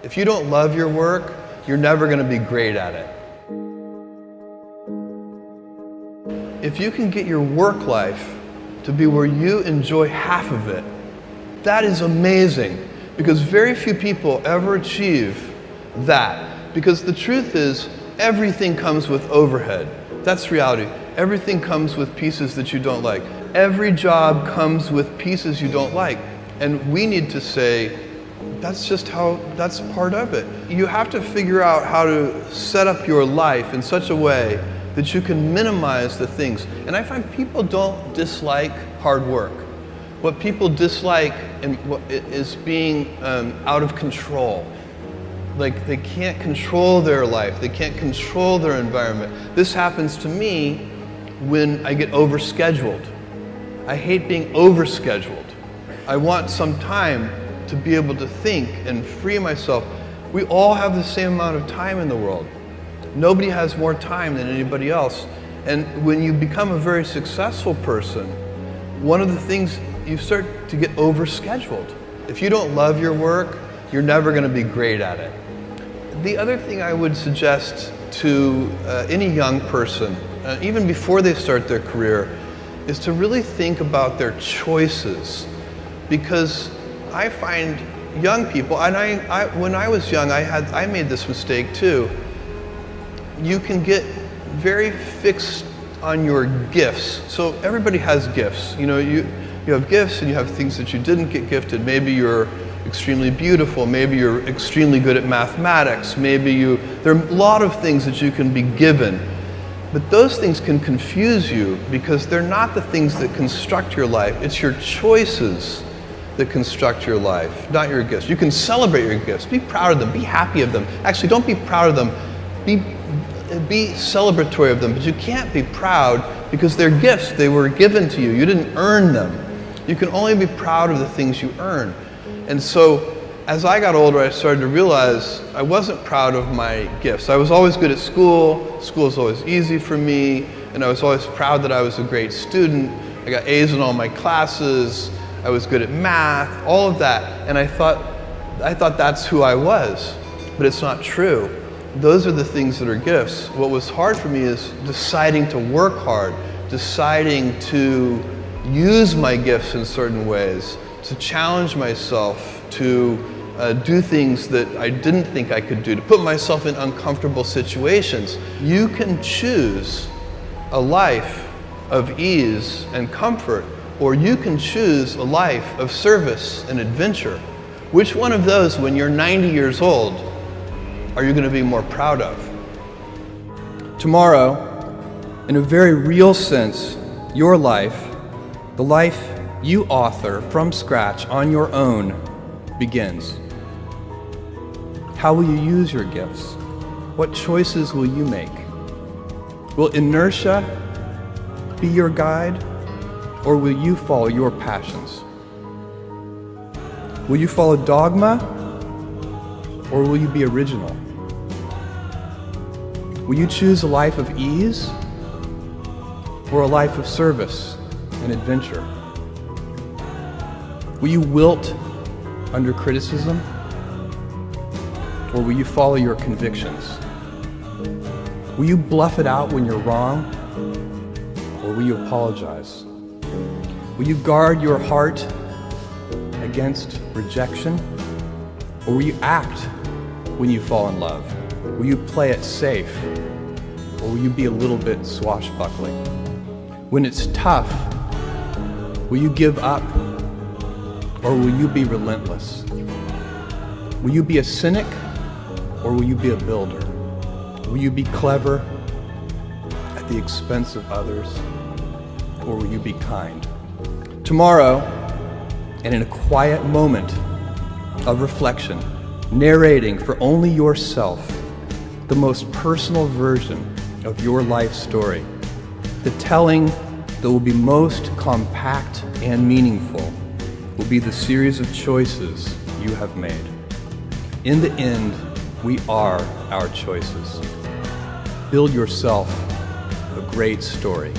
If you don't love your work, you're never going to be great at it. If you can get your work life to be where you enjoy half of it, that is amazing, because very few people ever achieve that. Because the truth is, everything comes with overhead. That's reality. Everything comes with pieces that you don't like. Every job comes with pieces you don't like. And we need to say, that's part of it. You have to figure out how to set up your life in such a way that you can minimize the things. And I find people don't dislike hard work. What people dislike is being out of control. Like, they can't control their life, they can't control their environment. This happens to me when I get overscheduled. I hate being overscheduled. I want some time to be able to think and free myself. We all have the same amount of time in the world. Nobody has more time than anybody else. And when you become a very successful person, one of the things, you start to get overscheduled. If you don't love your work, you're never going to be great at it. The other thing I would suggest to any young person, even before they start their career, is to really think about their choices. Because I find young people, and when I was young, I made this mistake too. You can get very fixed on your gifts. So everybody has gifts. You know, you have gifts and you have things that you didn't get gifted. Maybe you're extremely beautiful, maybe you're extremely good at mathematics, there are a lot of things that you can be given. But those things can confuse you because they're not the things that construct your life. It's your choices that construct your life, not your gifts. You can celebrate your gifts, be proud of them, be happy of them. Actually, don't be proud of them, be celebratory of them, but you can't be proud because they're gifts. They were given to you. You didn't earn them. You can only be proud of the things you earn. And so, as I got older, I started to realize I wasn't proud of my gifts. I was always good at school. School was always easy for me, and I was always proud that I was a great student. I got A's in all my classes. I was good at math, all of that. And I thought that's who I was, but it's not true. Those are the things that are gifts. What was hard for me is deciding to work hard, deciding to use my gifts in certain ways, to challenge myself, to do things that I didn't think I could do, to put myself in uncomfortable situations. You can choose a life of ease and comfort, or you can choose a life of service and adventure. Which one of those, when you're 90 years old, are you going to be more proud of? Tomorrow, in a very real sense, your life, the life you author from scratch on your own, begins. How will you use your gifts? What choices will you make? Will inertia be your guide, or will you follow your passions? Will you follow dogma, or will you be original? Will you choose a life of ease, or a life of service and adventure? Will you wilt under criticism, or will you follow your convictions? Will you bluff it out when you're wrong, or will you apologize? Will you guard your heart against rejection, or will you act when you fall in love? Will you play it safe, or will you be a little bit swashbuckling? When it's tough, will you give up, or will you be relentless? Will you be a cynic, or will you be a builder? Will you be clever at the expense of others, or will you be kind? Tomorrow, and in a quiet moment of reflection, narrating for only yourself the most personal version of your life story, the telling that will be most compact and meaningful will be the series of choices you have made. In the end, we are our choices. Build yourself a great story.